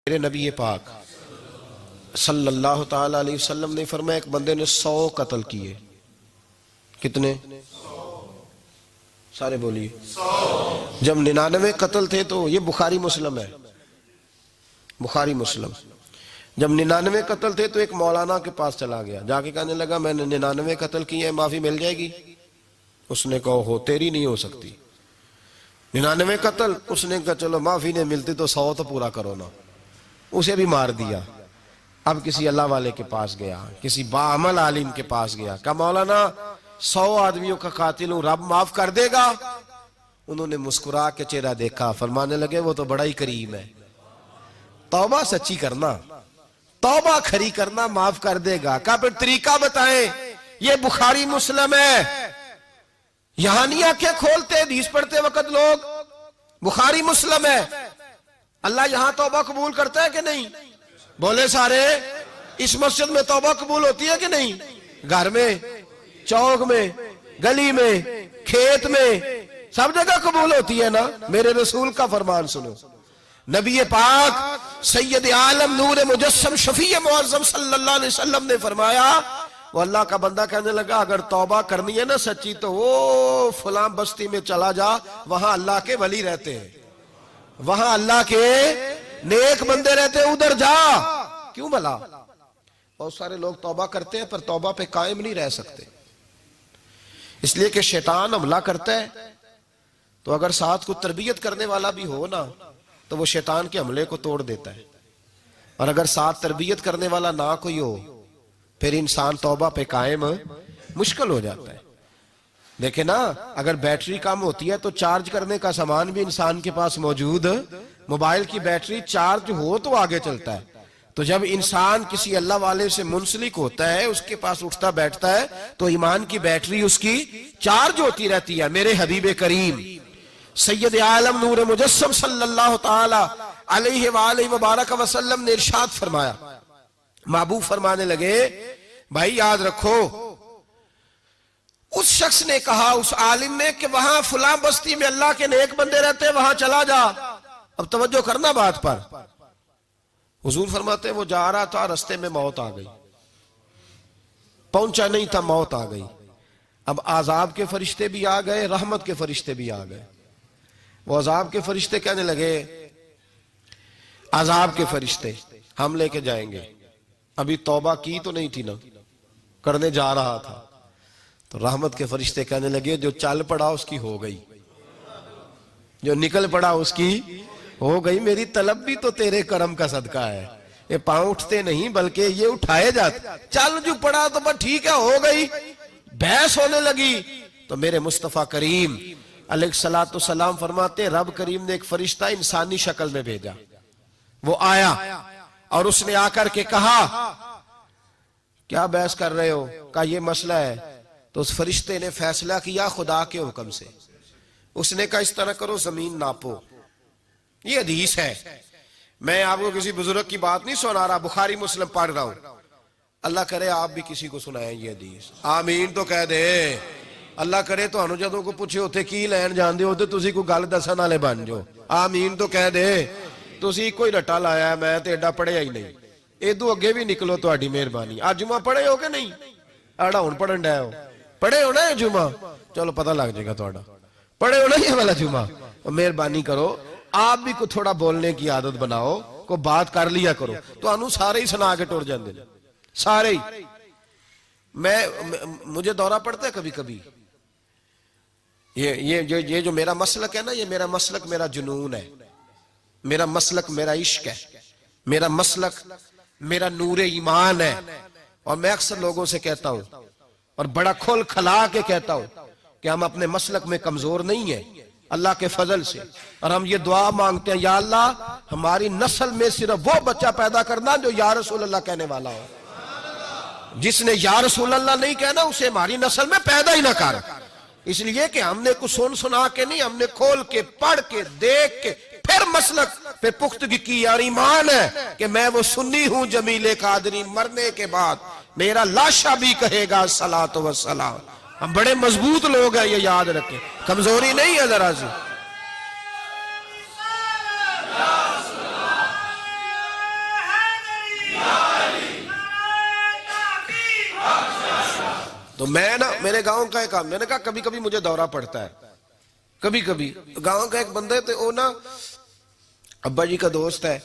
میرے نبی پاک صلی اللہ تعالی علیہ وسلم نے فرمایا ایک بندے نے 100 قتل کیے. کتنے؟ سارے بولیے. جب 99 قتل تھے تو یہ بخاری مسلم ہے، بخاری مسلم. جب 99 قتل تھے تو ایک مولانا کے پاس چلا گیا، جا کے کہنے لگا میں نے 99 قتل کیے ہیں، معافی مل جائے گی؟ اس نے کہا ہو تیری نہیں ہو سکتی. 99 قتل، اس نے کہا چلو معافی نہیں ملتی تو 100 تو پورا کرو نا. اسے بھی مار دیا. اب کسی اللہ والے کے پاس گیا، کسی باعمل عالم کے پاس گیا، کہا مولانا 100 آدمیوں کا قاتل ہوں، رب معاف کر دے گا؟ انہوں نے مسکرا کے چہرہ دیکھا، فرمانے لگے وہ تو بڑا ہی کریم ہے، توبہ سچی کرنا، توبہ کھری کرنا، معاف کر دے گا. کہا پھر طریقہ بتائیں. یہ بخاری مسلم ہے، یہاں نہیں آنکھیں کھولتے حدیث پڑھتے وقت لوگ. بخاری مسلم ہے. اللہ یہاں توبہ قبول کرتا ہے کہ نہیں؟ بولے سارے. اس مسجد میں توبہ قبول ہوتی ہے کہ نہیں؟ گھر میں، چوک میں، گلی میں، کھیت میں، سب جگہ قبول ہوتی ہے نا. میرے رسول کا فرمان سنو. نبی پاک سید عالم نور مجسم شفیع معظم صلی اللہ علیہ وسلم نے فرمایا، وہ اللہ کا بندہ کہنے لگا اگر توبہ کرنی ہے نا سچی تو وہ فلاں بستی میں چلا جا، وہاں اللہ کے ولی رہتے ہیں، وہاں اللہ کے نیک بندے رہتے ہیں، ادھر جا. کیوں بھلا؟ بہت سارے لوگ توبہ کرتے ہیں پر توبہ پہ قائم نہیں رہ سکتے، اس لیے کہ شیطان حملہ کرتا ہے. تو اگر ساتھ کو تربیت کرنے والا بھی ہو نا تو وہ شیطان کے حملے کو توڑ دیتا ہے. اور اگر ساتھ تربیت کرنے والا نہ کوئی ہو پھر انسان توبہ پہ قائم مشکل ہو جاتا ہے. دیکھیں نا، اگر بیٹری کم ہوتی ہے تو چارج کرنے کا سامان بھی انسان کے پاس موجود. موبائل کی بیٹری چارج ہو تو آگے چلتا ہے. تو جب انسان کسی اللہ والے سے منسلک ہوتا ہے، اس کے پاس اٹھتا بیٹھتا ہے تو ایمان کی بیٹری اس کی چارج ہوتی رہتی ہے. میرے حبیب کریم سید عالم نور مجسم صلی اللہ تعالی علیہ وآلہ وبارک وسلم نے ارشاد فرمایا، محبوب فرمانے لگے بھائی یاد رکھو، اس شخص نے کہا، اس عالم نے، کہ وہاں فلاں بستی میں اللہ کے نیک بندے رہتے، وہاں چلا جا. اب توجہ کرنا بات پر. حضور فرماتے وہ جا رہا تھا، رستے میں موت آ گئی، پہنچا نہیں تھا، موت آ گئی. اب عذاب کے فرشتے بھی آ گئے، رحمت کے فرشتے بھی آ گئے. وہ عذاب کے فرشتے کہنے لگے، عذاب کے فرشتے ہم لے کے جائیں گے، ابھی توبہ کی تو نہیں تھی نا، کرنے جا رہا تھا. تو رحمت کے فرشتے کہنے لگے جو چل پڑا اس کی ہو گئی، جو نکل پڑا اس کی ہو گئی. میری طلب بھی تو تیرے کرم کا صدقہ ہے. یہ پاؤں اٹھتے نہیں بلکہ یہ اٹھائے جاتے. چل جو پڑا تو بس ٹھیک ہے، ہو گئی. بحث ہونے لگی تو میرے مصطفیٰ کریم علیہ السلام فرماتے رب کریم نے ایک فرشتہ انسانی شکل میں بھیجا. وہ آیا اور اس نے آ کر کے کہا کیا بحث کر رہے ہو؟ کہا یہ مسئلہ ہے. تو اس فرشتے نے فیصلہ کیا خدا کے حکم سے. اس نے کہا اس طرح کرو، زمین ناپو. یہ حدیث ہے، میں آپ کو کسی بزرگ کی بات نہیں سنا رہا، بخاری مسلم پڑھ رہا ہوں. اللہ کرے آپ بھی کسی کو سنائیں یہ حدیث. آمین تو کہہ دے. اللہ کرے تو انو جدوں کو پوچھے ہوتے کی لین جان دے ہوتے تسی کو گل دسن والے بن جو. آمین تو کہہ دے. تسی کوئی رٹا لایا ہے، میں تے ایڈا پڑھیا ہی نہیں. ادو اگے بھی نکلو تہاڈی مہربانی. آج جمعہ پڑھے ہو کہ نہیں؟ آڑا ہن پڑھن ڈے ہو، پڑھے ہو نا یہ جمعہ؟ چلو پتہ لگ جائے گا تہاڈا پڑھے ہو نا یہ والا جمعہ. مہربانی کرو آپ بھی کو تھوڑا بولنے کی عادت بناؤ، کو بات کر لیا کرو. تو انو سارے ہی سنا کے ٹور جاندے سارے ہی. مجھے دورہ پڑتا ہے کبھی کبھی. یہ جو میرا مسلک ہے نا، یہ میرا مسلک میرا جنون ہے، میرا مسلک میرا عشق ہے، میرا مسلک میرا نور ایمان ہے. اور میں اکثر لوگوں سے کہتا ہوں اور بڑا کھول کھلا کے کہتا ہوں کہ ہم اپنے مسلک میں کمزور نہیں ہیں اللہ کے فضل سے. اور ہم یہ دعا مانگتے ہیں یا اللہ ہماری نسل میں صرف وہ بچہ پیدا کرنا جو یا رسول اللہ کہنے والا ہو. جس نے یا رسول اللہ نہیں کہنا اسے ہماری نسل میں پیدا ہی نہ کر. اس لیے کہ ہم نے کچھ سنا کے نہیں، ہم نے کھول کے پڑھ کے دیکھ کے پھر مسلک پہ پختگی کی. اور ایمان ہے کہ میں وہ سنی ہوں جمیل قادری، مرنے کے بعد میرا لاشا بھی کہے گا الصلاۃ والسلام. ہم بڑے مضبوط لوگ ہیں، یہ یاد رکھیں، کمزوری نہیں ہے ذرا سی. تو میں نا میرے گاؤں کا ایک کام، میں نے کہا کبھی کبھی مجھے دورہ پڑتا ہے، کبھی کبھی گاؤں کا ایک بندے تھے، وہ نا ابا جی کا دوست ہے،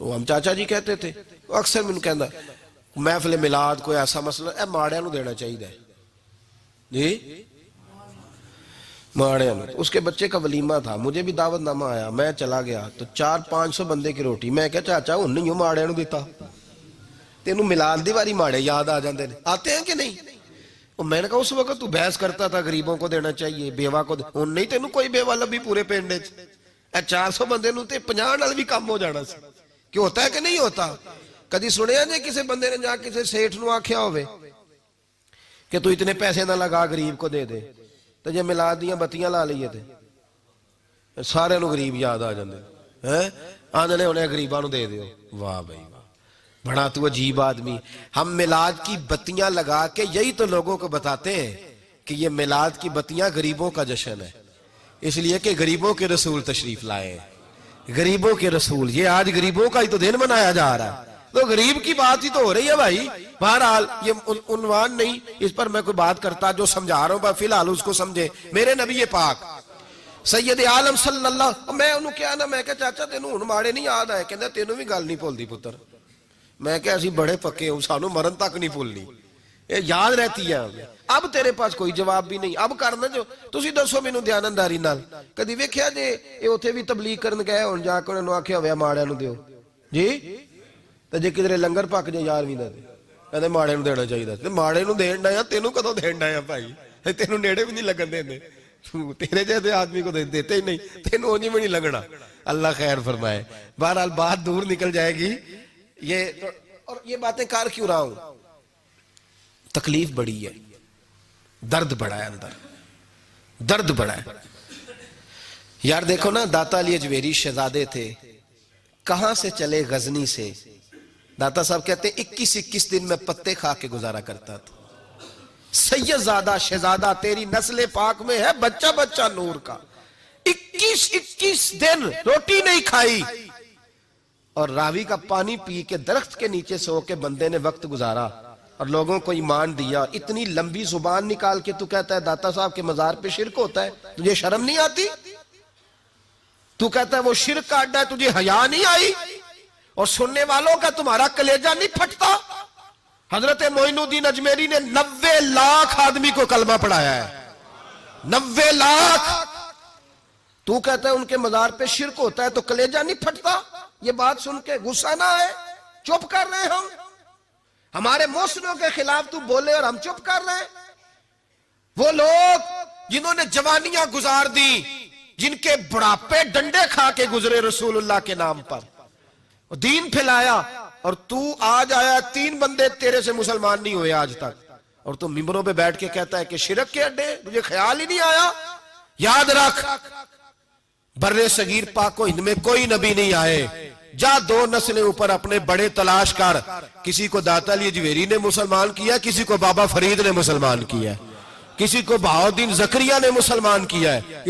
وہ ہم چاچا جی کہتے تھے، وہ اکثر میں کہنا محفل میلاد کوئی ایسا مسئلہ اے ماڑیاں نو دینا چاہیے جی، ماڑیاں نو۔ اس کے بچے کا ولیمہ تھا، مجھے بھی دعوت نامہ آیا، میں چلا گیا تو 400-500 بندے کی روٹی، میں کہا چاچا ہن نہیں ہو ماڑیاں نو دیتا، تینوں میلاد دی واری ماڑے یاد آ جاندے نے، آتے ہیں کہ نہیں؟ میں نے کہا اس وقت تو بحث کرتا تھا غریبوں کو دینا چاہیے، بیوہ کو ہن نہیں تینوں کوئی بیوہ لبھی پورے پنڈ وچ، اے 400 بندے نو تے 50 نال بھی کم ہو جانا سی، کہ ہوتا ہے کہ نہیں ہوتا؟ کدی سنیا جے کسی بندے نے جا کسی سیٹھ نو آکھیا ہوئے کہ تو اتنے پیسے نہ لگا غریب کو دے دے، تو جے میلاد دیاں بتیاں لا لئیے تھے سارے نو غریب یاد آ جاندے ہیں، آندھنے انہیں غریباں نو دے دیو، واہ بھائی واہ، بڑا تو عجیب آدمی۔ ہم میلاد کی بتیاں لگا کے یہی تو لوگوں کو بتاتے ہیں کہ یہ میلاد کی بتیاں غریبوں کا جشن ہے، اس لیے کہ غریبوں کے رسول تشریف لائے ہیں، غریبوں کے رسول، یہ آج غریبوں کا ہی تو دن منایا جا رہا ہے، تو غریب کی بات ہی تو ہو رہی ہے بھائی۔ بہرحال یہ عنوان نہیں، اس پر میں کوئی بات کرتا، جو سمجھا رہا ہوں فی الحال اس کو سمجھے۔ میرے نبی پاک سید عالم صلی اللہ، میں انہوں کیا نا، میں کہا چاچا تینوں ہن ماڑے نہیں یاد آئے، کہندے تینوں بھی گل نہیں بھولدی پتر، میں کہا اسی بڑے پکے ہوں، سانوں مرن تک نہیں بھولنی، یہ یاد رہتی ہے ہمیں۔ اب تیرے پاس کوئی جواب بھی نہیں، اب کرنا جو تسی دسو مینوں دیانتداری نال، کدی ویکھیا جے اے اوتھے بھی تبلیغ کرن گئے ہن جا کے انہاں نوں آکھیا ہویا ماڑیاں نوں دیو جی، تے جے کدھر لنگر پک جے 11ویں دا کہندے ماڑے نوں دینا چاہیے، تے ماڑے نوں دین ڈایا، تینوں کدوں دین ڈایا بھائی، تینوں نیڑے بھی نہیں لگن دیندے، تیرے جیسے آدمی کو دیتے ہی نہیں، تینوں اونجی بھی نہیں لگنا، اللہ خیر فرمائے۔ بہرحال بات دور نکل جائے گی، اور یہ باتیں کار کیوں رہا ہوں؟ تکلیف بڑی ہے، درد بڑا ہے، اندر درد بڑا ہے یار۔ دیکھو نا داتا علی اجویری شہزادے تھے، کہاں سے چلے غزنی سے، داتا صاحب کہتے ہیں 21 دن میں پتے کھا کے گزارا کرتا تھا، سید زادہ شہزادہ تیری نسل پاک میں ہے بچہ بچہ نور کا، 21 دن روٹی نہیں کھائی اور راوی کا پانی پی کے درخت کے نیچے سو کے بندے نے وقت گزارا اور لوگوں کو ایمان دیا۔ اتنی لمبی زبان نکال کے تو کہتا ہے داتا صاحب کے مزار پہ شرک ہوتا ہے، تجھے شرم نہیں آتی؟ تو کہتا ہے وہ شرک کا اڈا ہے، تجھے حیا نہیں آئی؟ اور سننے والوں کا تمہارا کلیجہ نہیں پھٹتا؟ حضرت معین الدین اجمیری نے 90 لاکھ آدمی کو کلمہ پڑھایا ہے، 90 لاکھ۔ تو کہتا ہے ان کے مزار پہ شرک ہوتا ہے تو کلیجہ نہیں پھٹتا؟ یہ بات سن کے غصہ نہ ہے؟ چپ کر رہے ہم، ہمارے محسنوں کے خلاف تو بولے اور ہم چپ کر رہے ہیں؟ وہ لوگ جنہوں نے جوانیاں گزار دی، جن کے بڑھاپے ڈنڈے کھا کے گزرے رسول اللہ کے نام پر، دین پھیلایا، اور تو آج آیا 3 بندے تیرے سے مسلمان نہیں ہوئے آج تک، اور تو ممبروں پہ بیٹھ کے کہتا ہے کہ شرک کے اڈے، تجھے خیال ہی نہیں آیا؟ یاد رکھ، بر صغیر پاک و ہند میں کوئی نبی نہیں آئے، جا 2 نسلیں اوپر اپنے بڑے تلاش کر، کسی کو داتا علی اجویری نے مسلمان کیا، کسی کو بابا فرید نے مسلمان کیا، کسی کو بہاؤالدین زکریا نے مسلمان کیا ہے،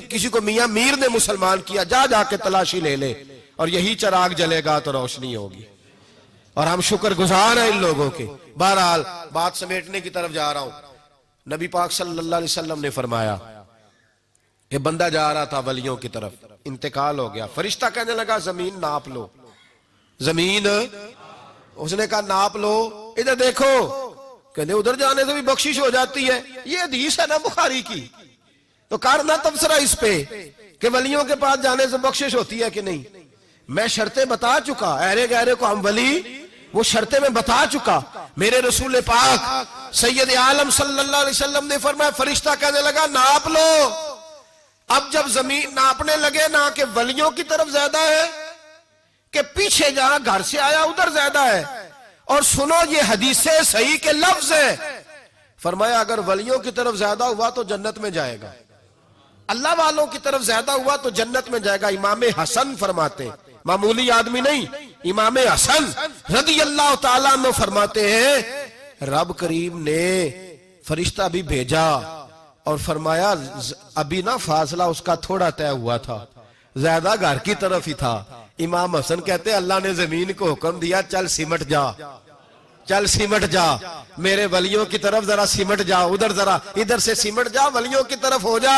کسی کو میاں میر نے مسلمان کیا، جا کے تلاشی لے لے، اور یہی چراغ جلے گا تو روشنی ہوگی، اور ہم شکر گزار ہیں ان لوگوں کے۔ بہرحال بات سمیٹنے کی طرف جا رہا ہوں۔ نبی پاک صلی اللہ علیہ وسلم نے فرمایا کہ بندہ جا رہا تھا ولیوں کی طرف، انتقال ہو گیا، فرشتہ کہنے لگا زمین ناپ لو، زمین، اس نے کہا ناپ لو، ادھر دیکھو، کہنے ادھر جانے سے بھی بخشش ہو جاتی ہے، یہ حدیث ہے نا بخاری کی، تو کرنا تبصرہ اس پہ کہ ولیوں کے پاس جانے سے بخشش ہوتی ہے کہ نہیں۔ میں شرطیں بتا چکا، اہرے گہرے کو ہم ولی، وہ شرطیں میں بتا چکا۔ میرے رسول پاک سید عالم صلی اللہ علیہ وسلم نے فرمایا، فرشتہ کہنے لگا ناپ لو۔ اب جب زمین ناپنے لگے، نہ کہ ولیوں کی طرف زیادہ ہے، کہ پیچھے جہاں گھر سے آیا ادھر زیادہ ہے، اور سنو یہ حدیث صحیح کے لفظ ہے، فرمایا اگر ولیوں کی طرف زیادہ ہوا تو جنت میں جائے گا، اللہ والوں کی طرف زیادہ ہوا تو جنت میں جائے گا۔ امام حسن فرماتے، معمولی آدمی نہیں، امام حسن رضی اللہ تعالیٰ عنہ فرماتے ہیں رب کریم نے فرشتہ بھی بھیجا اور فرمایا ابھی نہ فاصلہ اس کا تھوڑا طے ہوا تھا، زیادہ گھر کی طرف ہی تھا۔ امام حسن کہتے ہیں اللہ نے زمین کو حکم دیا چل سمٹ جا، چل سمٹ جا میرے ولیوں کی طرف ذرا سمٹ جا، ادھر ذرا ادھر سے سمٹ جا، ولیوں کی طرف ہو جا۔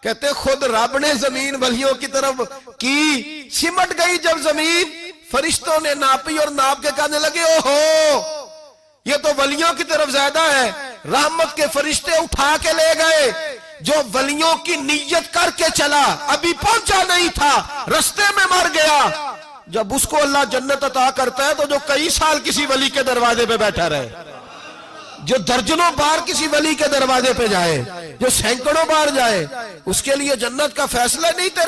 کہتے خود رب نے زمین ولیوں کی طرف کی، سمٹ گئی جب زمین، فرشتوں نے ناپی اور ناپ کے کہنے لگے اوہو یہ تو ولیوں کی طرف زیادہ ہے۔ رحمت کے فرشتے اٹھا کے لے گئے، جو ولیوں کی نیت کر کے چلا ابھی پہنچا نہیں تھا، رستے میں مر گیا۔ جب اس کو اللہ جنت عطا کرتا ہے تو جو کئی سال کسی ولی کے دروازے پہ بیٹھا رہے، جو درجنوں بار کسی ولی کے دروازے پہ جائے، جو سینکڑوں بار جائے، اس کے لیے جنت کا فیصلہ نہیں تیرے